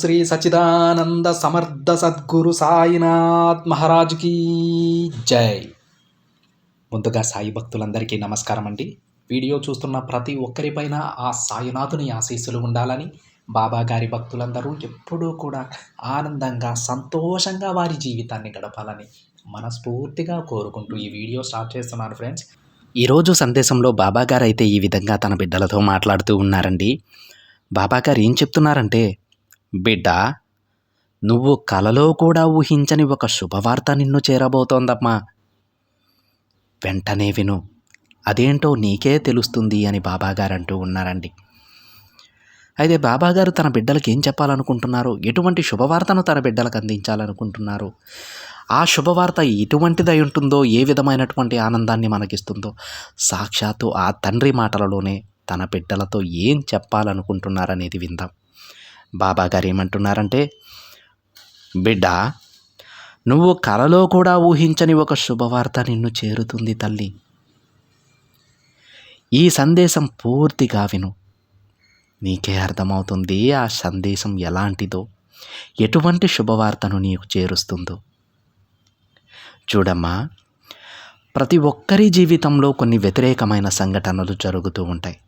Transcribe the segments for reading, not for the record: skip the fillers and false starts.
శ్రీ సచిదానంద సమర్థ సద్గురు సాయినాథ్ మహారాజ్కి జై. ముందుగా సాయి భక్తులందరికీ నమస్కారం అండి. వీడియో చూస్తున్న ప్రతి ఒక్కరిపైన ఆ సాయినాథుని ఆశీస్సులు ఉండాలని, బాబా గారి భక్తులందరూ ఎప్పుడూ కూడా ఆనందంగా సంతోషంగా వారి జీవితాన్ని గడపాలని మనస్ఫూర్తిగా కోరుకుంటూ ఈ వీడియో స్టార్ట్ చేస్తున్నాను ఫ్రెండ్స్. ఈరోజు సందేశంలో బాబా గారు అయితే ఈ విధంగా తన బిడ్డలతో మాట్లాడుతూ ఉన్నారండి. బాబా గారు ఏం చెప్తున్నారంటే, బిడ్డ, నువ్వు కలలో కూడా ఊహించని ఒక శుభవార్త నిన్ను చేరబోతోందమ్మా. వెంటనే విను, అదేంటో నీకే తెలుస్తుంది అని బాబాగారు అంటూ ఉన్నారండి. అయితే బాబాగారు తన బిడ్డలకు ఏం చెప్పాలనుకుంటున్నారు, ఎటువంటి శుభవార్తను తన బిడ్డలకు అందించాలనుకుంటున్నారు, ఆ శుభవార్త ఎటువంటిదై ఉంటుందో, ఏ విధమైనటువంటి ఆనందాన్ని మనకిస్తుందో సాక్షాత్తు ఆ తండ్రి మాటలలోనే తన బిడ్డలతో ఏం చెప్పాలనుకుంటున్నారనేది విందాం. బాబాగారు ఏమంటున్నారంటే, బిడ్డ, నువ్వు కలలో కూడా ఊహించని ఒక శుభవార్త నిన్ను చేరుతుంది తల్లి. ఈ సందేశం పూర్తిగా విను, నీకే అర్థమవుతుంది ఆ సందేశం ఎలాంటిదో, ఎటువంటి శుభవార్తను నీకు చేరుస్తుందో. చూడమ్మా, ప్రతి ఒక్కరి జీవితంలో కొన్ని వ్యతిరేకమైన సంఘటనలు జరుగుతూ ఉంటాయి.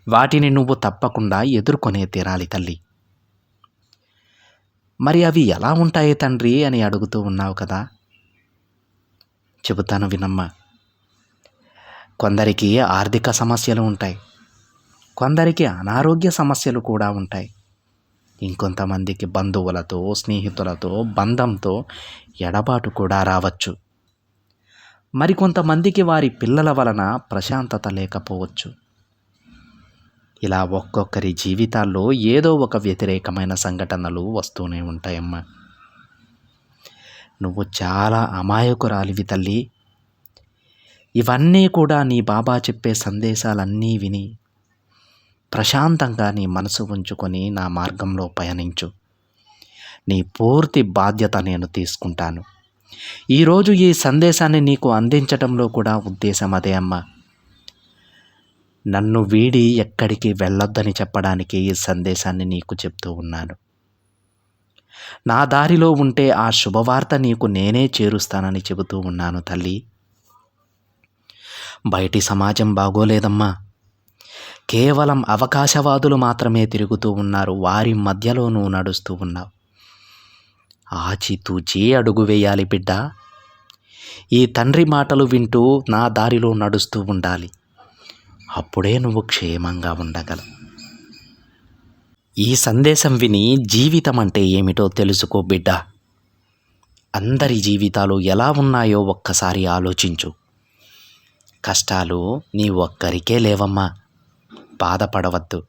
వాటిని నువ్వు తప్పకుండా ఎదుర్కొనే తీరాలి తల్లి. మరి అవి ఎలా ఉంటాయి తండ్రి అని అడుగుతూ ఉన్నావు కదా. చెబుతాను వినమ్మా. కొందరికి ఆర్థిక సమస్యలు ఉంటాయి, కొందరికి అనారోగ్య సమస్యలు కూడా ఉంటాయి, ఇంకొంతమందికి బంధువులతో, స్నేహితులతో, బంధంతో ఎడబాటు కూడా రావచ్చు. మరికొంతమందికి వారి పిల్లల వలన ప్రశాంతత లేకపోవచ్చు. ఇలా ఒక్కొక్కరి జీవితాల్లో ఏదో ఒక వ్యతిరేకమైన సంఘటనలు వస్తూనే ఉంటాయమ్మా. నువ్వు చాలా అమాయకురాలివి తల్లి. ఇవన్నీ కూడా నీ బాబా చెప్పే సందేశాలన్నీ విని ప్రశాంతంగా నీ మనసు ఉంచుకొని నా మార్గంలో పయనించు. నీ పూర్తి బాధ్యత నేను తీసుకుంటాను. ఈరోజు ఈ సందేశాన్ని నీకు అందించడంలో కూడా ఉద్దేశం అదే అమ్మా. నన్ను వీడి ఎక్కడికి వెళ్ళొద్దని చెప్పడానికి ఈ సందేశాన్ని నీకు చెప్తూ ఉన్నాను. నా దారిలో ఉంటే ఆ శుభవార్త నీకు నేనే చేరుస్తానని చెబుతూ ఉన్నాను తల్లి. బయటి సమాజం బాగోలేదమ్మా. కేవలం అవకాశవాదులు మాత్రమే తిరుగుతూ ఉన్నారు. వారి మధ్యలో నువ్వు నడుస్తూ ఉన్నావు. ఆచితూచి అడుగు వేయాలి బిడ్డ. ఈ తండ్రి మాటలు వింటూ నా దారిలో నడుస్తూ ఉండాలి. అప్పుడే నువ్వు క్షేమంగా ఉండగలవు. ఈ సందేశం విని జీవితం అంటే ఏమిటో తెలుసుకో బిడ్డ. అందరి జీవితాలు ఎలా ఉన్నాయో ఒక్కసారి ఆలోచించు. కష్టాలు నీ ఒక్కరికే లేవమ్మా. బాధపడవద్దు.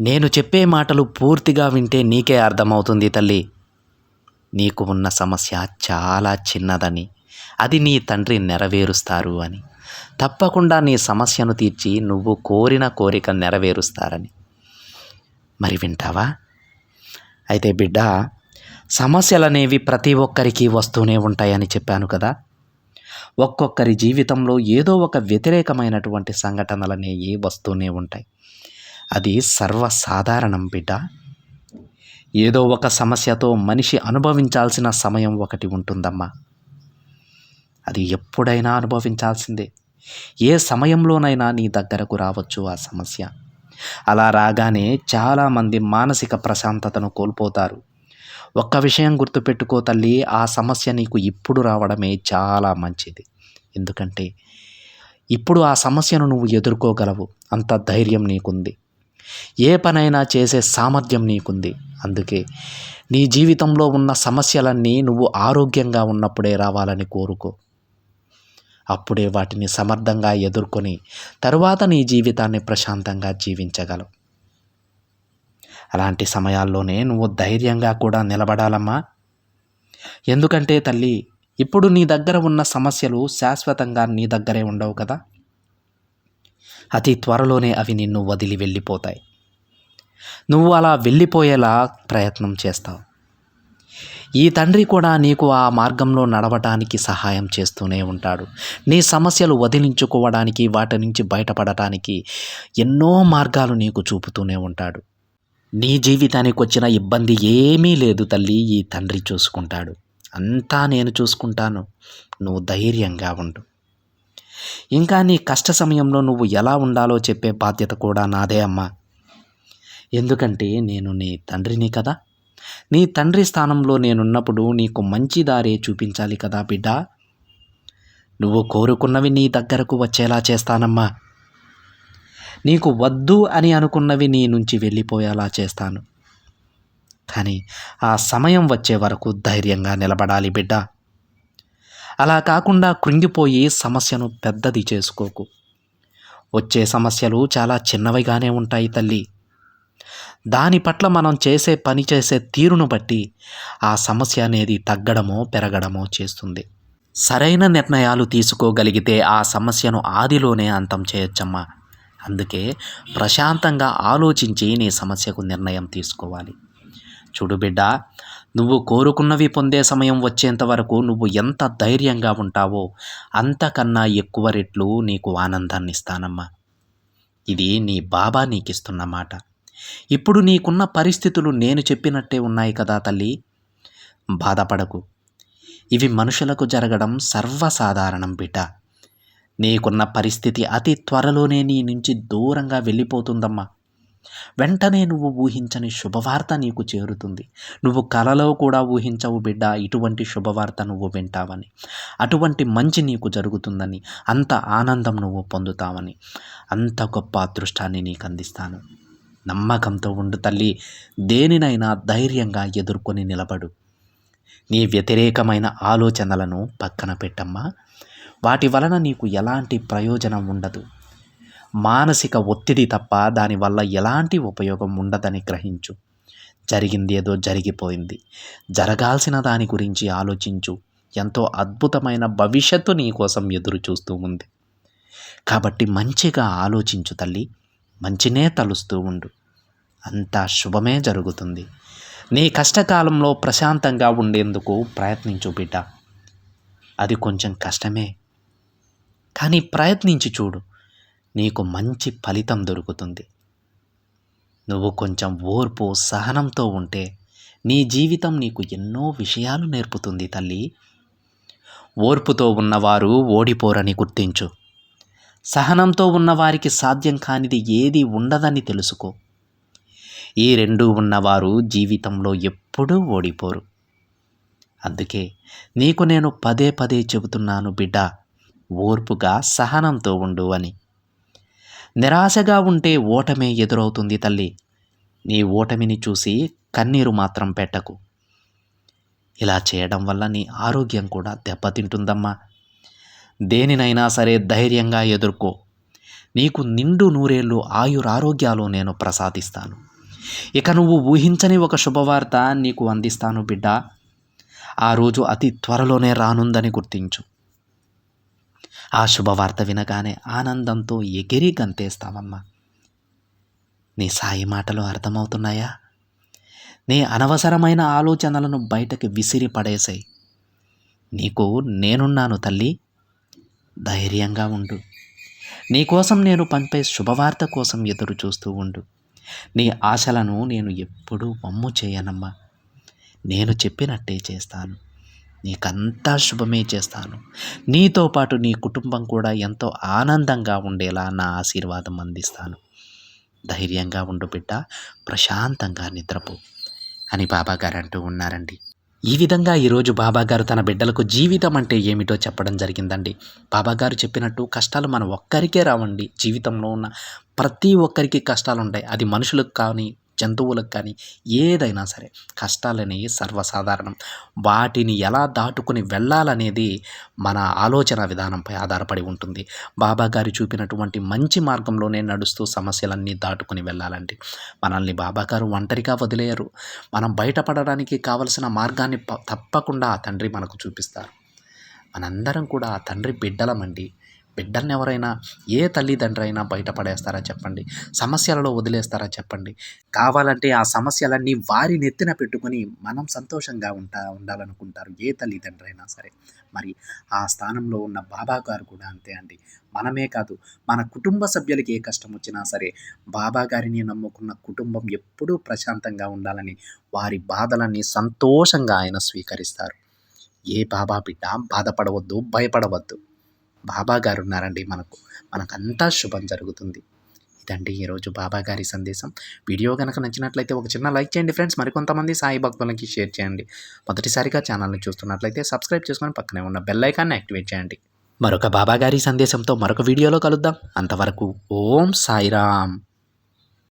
నేను చెప్పే మాటలు పూర్తిగా వింటే నీకే అర్థమవుతుంది తల్లి. నీకు ఉన్న సమస్య చాలా చిన్నదని, అది నీ తండ్రి నెరవేరుస్తారు అని, తప్పకుండా నీ సమస్యను తీర్చి నువ్వు కోరిన కోరిక నెరవేరుస్తారని. మరి వింటావా? అయితే బిడ్డ, సమస్యలనేవి ప్రతి ఒక్కరికి వస్తూనే ఉంటాయని చెప్పాను కదా. ఒక్కొక్కరి జీవితంలో ఏదో ఒక వ్యతిరేకమైనటువంటి సంఘటనలనేవి వస్తూనే ఉంటాయి. అది సర్వసాధారణం బిడ్డ. ఏదో ఒక సమస్యతో మనిషి అనుభవించాల్సిన సమయం ఒకటి ఉంటుందమ్మా. అది ఎప్పుడైనా అనుభవించాల్సిందే. ఏ సమయంలోనైనా నీ దగ్గరకు రావచ్చు ఆ సమస్య. అలా రాగానే చాలామంది మానసిక ప్రశాంతతను కోల్పోతారు. ఒక్క విషయం గుర్తుపెట్టుకో తల్లి, ఆ సమస్య నీకు ఇప్పుడు రావడమే చాలా మంచిది. ఎందుకంటే ఇప్పుడు ఆ సమస్యను నువ్వు ఎదుర్కోగలవు. అంత ధైర్యం నీకుంది. ఏ పనైనా చేసే సామర్థ్యం నీకుంది. అందుకే నీ జీవితంలో ఉన్న సమస్యలన్నీ నువ్వు ఆరోగ్యంగా ఉన్నప్పుడే రావాలని కోరుకో. అప్పుడే వాటిని సమర్థంగా ఎదుర్కొని తరువాత నీ జీవితాన్ని ప్రశాంతంగా జీవించగలవు. అలాంటి సమయాల్లోనే నువ్వు ధైర్యంగా కూడా నిలబడాలమ్మా. ఎందుకంటే తల్లి, ఇప్పుడు నీ దగ్గర ఉన్న సమస్యలు శాశ్వతంగా నీ దగ్గరే ఉండవు కదా. అతి త్వరలోనే అవి నిన్ను వదిలి వెళ్ళిపోతాయి. నువ్వు అలా వెళ్ళిపోయేలా ప్రయత్నం చేస్తావు. ఈ తండ్రి కూడా నీకు ఆ మార్గంలో నడవటానికి సహాయం చేస్తూనే ఉంటాడు. నీ సమస్యలు వదిలించుకోవడానికి, వాటి నుంచి బయటపడటానికి ఎన్నో మార్గాలు నీకు చూపుతూనే ఉంటాడు. నీ జీవితానికి వచ్చిన ఇబ్బంది ఏమీ లేదు తల్లి, ఈ తండ్రి చూసుకుంటాడు. అంతా నేను చూసుకుంటాను. నువ్వు ధైర్యంగా ఉండు. ఇంకా నీ కష్ట సమయంలో నువ్వు ఎలా ఉండాలో చెప్పే బాధ్యత కూడా నాదే అమ్మా. ఎందుకంటే నేను నీ తండ్రిని కదా. నీ తండ్రి స్థానంలో నేనున్నప్పుడు నీకు మంచి దారే చూపించాలి కదా బిడ్డ. నువ్వు కోరుకున్నవి నీ దగ్గరకు వచ్చేలా చేస్తానమ్మా. నీకు వద్దు అని అనుకున్నవి నీ నుంచి వెళ్ళిపోయేలా చేస్తాను. కానీ ఆ సమయం వచ్చే వరకు ధైర్యంగా నిలబడాలి బిడ్డ. అలా కాకుండా కృంగిపోయి సమస్యను పెద్దది చేసుకోకు. వచ్చే సమస్యలు చాలా చిన్నవిగానే ఉంటాయి తల్లి. దాని పట్ల మనం పని చేసే తీరును బట్టి ఆ సమస్య అనేది తగ్గడమో పెరగడమో చేస్తుంది. సరైన నిర్ణయాలు తీసుకోగలిగితే ఆ సమస్యను ఆదిలోనే అంతం చేయొచ్చమ్మా. అందుకే ప్రశాంతంగా ఆలోచించి నీ సమస్యకు నిర్ణయం తీసుకోవాలి. చూడు బిడ్డ, నువ్వు కోరుకున్నవి పొందే సమయం వచ్చేంత వరకు నువ్వు ఎంత ధైర్యంగా ఉంటావో అంతకన్నా ఎక్కువ రెట్లు నీకు ఆనందాన్ని ఇస్తానమ్మా. ఇది నీ బాబా నీకిస్తున్న మాట. ఇప్పుడు నీకున్న పరిస్థితులు నేను చెప్పినట్టే ఉన్నాయి కదా తల్లి. బాధపడకు. ఇవి మనుషులకు జరగడం సర్వసాధారణం బిడ్డ. నీకున్న పరిస్థితి అతి త్వరలోనే నీ నుంచి దూరంగా వెళ్ళిపోతుందమ్మా. వెంటనే నువ్వు ఊహించని శుభవార్త నీకు చేరుతుంది. నువ్వు కలలో కూడా ఊహించవు బిడ్డ ఇటువంటి శుభవార్త నువ్వు వింటావని, అటువంటి మంచి నీకు జరుగుతుందని, అంత ఆనందం నువ్వు పొందుతావని, అంత గొప్ప అదృష్టాన్ని నీకు అందిస్తాను. నమ్మకంతో ఉండు తల్లి. దేనినైనా ధైర్యంగా ఎదుర్కొని నిలబడు. నీ వ్యతిరేకమైన ఆలోచనలను పక్కన పెట్టమ్మా. వాటి వలన నీకు ఎలాంటి ప్రయోజనం ఉండదు. మానసిక ఒత్తిడి తప్ప దానివల్ల ఎలాంటి ఉపయోగం ఉండదని గ్రహించు. జరిగింది ఏదో జరిగిపోయింది. జరగాల్సిన దాని గురించి ఆలోచించు. ఎంతో అద్భుతమైన భవిష్యత్తు నీ కోసం ఎదురు చూస్తూ ఉంది. కాబట్టి మంచిగా ఆలోచించు తల్లి. మంచినే తలుస్తూ ఉండు. అంతా శుభమే జరుగుతుంది. నీ కష్టకాలంలో ప్రశాంతంగా ఉండేందుకు ప్రయత్నించు బిడ్డ. అది కొంచెం కష్టమే, కానీ ప్రయత్నించి చూడు. నీకు మంచి ఫలితం దొరుకుతుంది. నువ్వు కొంచెం ఓర్పు సహనంతో ఉంటే నీ జీవితం నీకు ఎన్నో విషయాలు నేర్పుతుంది తల్లి. ఓర్పుతో ఉన్నవారు ఓడిపోరని గుర్తించు. సహనంతో ఉన్నవారికి సాధ్యం కానిది ఏది ఉండదని తెలుసుకో. ఈ రెండూ ఉన్నవారు జీవితంలో ఎప్పుడూ ఓడిపోరు. అందుకే నీకు నేను పదే పదే చెబుతున్నాను బిడ్డ, ఓర్పుగా సహనంతో ఉండు అని. నిరాశగా ఉంటే ఓటమే ఎదురవుతుంది తల్లి. నీ ఓటమిని చూసి కన్నీరు మాత్రం పెట్టకు. ఇలా చేయడం వల్ల నీ ఆరోగ్యం కూడా దెబ్బతింటుందమ్మా. దేనినైనా సరే ధైర్యంగా ఎదుర్కో. నీకు నిండు నూరేళ్ళు ఆయురారోగ్యాలు నేను ప్రసాదిస్తాను. ఇక నువ్వు ఊహించని ఒక శుభవార్త నీకు అందిస్తాను బిడ్డ. ఆ రోజు అతి త్వరలోనే రానుందని గుర్తించు. ఆ శుభవార్త వినగానే ఆనందంతో ఎగిరి గంతేస్తావమ్మా. నీ సాయి మాటలు అర్థమవుతున్నాయా? నీ అనవసరమైన ఆలోచనలను బయటకి విసిరి పడేసాయి. నీకు నేనున్నాను తల్లి. ధైర్యంగా ఉండు. నీకోసం నేను పంపే శుభవార్త కోసం ఎదురు చూస్తూ ఉండు. నీ ఆశలను నేను ఎప్పుడూ వమ్ము చేయనమ్మా. నేను చెప్పినట్టే చేస్తాను. నీకంతా శుభమే చేస్తాను. నీతో పాటు నీ కుటుంబం కూడా ఎంతో ఆనందంగా ఉండేలా నా ఆశీర్వాదం అందిస్తాను. ధైర్యంగా ఉండు బిడ్డ, ప్రశాంతంగా నిద్రపో అని బాబాగారు అంటూ ఉన్నారండి. ఈ విధంగా ఈరోజు బాబాగారు తన బిడ్డలకు జీవితం అంటే ఏమిటో చెప్పడం జరిగిందండి. బాబాగారు చెప్పినట్టు కష్టాలు మన ఒక్కరికే రావండి. జీవితంలో ఉన్న ప్రతి ఒక్కరికి కష్టాలు ఉంటాయి. అది మనుషులకు కానీ జంతువులకు కానీ ఏదైనా సరే కష్టాలనేవి సర్వసాధారణం. వాటిని ఎలా దాటుకుని వెళ్ళాలనేది మన ఆలోచన విధానంపై ఆధారపడి ఉంటుంది. బాబాగారు చూపినటువంటి మంచి మార్గంలోనే నడుస్తూ సమస్యలన్నీ దాటుకుని వెళ్ళాలండి. మనల్ని బాబాగారు ఒంటరిగా వదిలేయరు. మనం బయటపడడానికి కావలసిన మార్గాన్ని తప్పకుండా ఆ తండ్రి మనకు చూపిస్తారు. మనందరం కూడా ఆ తండ్రి బిడ్డలమండి. బిడ్డల్ని ఎవరైనా ఏ తల్లిదండ్రి అయినా బయటపడేస్తారా చెప్పండి? సమస్యలలో వదిలేస్తారా చెప్పండి? కావాలంటే ఆ సమస్యలన్నీ వారి నెత్తిన పెట్టుకొని మనం సంతోషంగా ఉండాలనుకుంటారు ఏ తల్లిదండ్రి అయినా సరే. మరి ఆ స్థానంలో ఉన్న బాబా గారు కూడా అంతే అండి. మనమే కాదు, మన కుటుంబ సభ్యులకి ఏ కష్టం వచ్చినా సరే, బాబా గారిని నమ్ముకున్న కుటుంబం ఎప్పుడూ ప్రశాంతంగా ఉండాలని వారి బాధలన్నీ సంతోషంగా ఆయన స్వీకరిస్తారు. ఏ బాబా బిడ్డ బాధపడవద్దు, భయపడవద్దు. బాబా గారున్నారండి మనకు. మనకంతా శుభం జరుగుతుంది. ఇదండి ఈరోజు బాబా గారి సందేశం. వీడియో గనక నచ్చినట్లయితే ఒక చిన్న లైక్ చేయండి ఫ్రెండ్స్. మరికొంతమంది సాయి భక్తులకి షేర్ చేయండి. మొదటిసారిగా ఛానల్‌ని చూస్తున్నట్లయితే సబ్స్క్రైబ్ చేసుకొని పక్కనే ఉన్న బెల్ ఐకాన్‌ని యాక్టివేట్ చేయండి. మరొక బాబా గారి సందేశంతో మరొక వీడియోలో కలుద్దాం. అంతవరకు ఓం సాయిరామ్.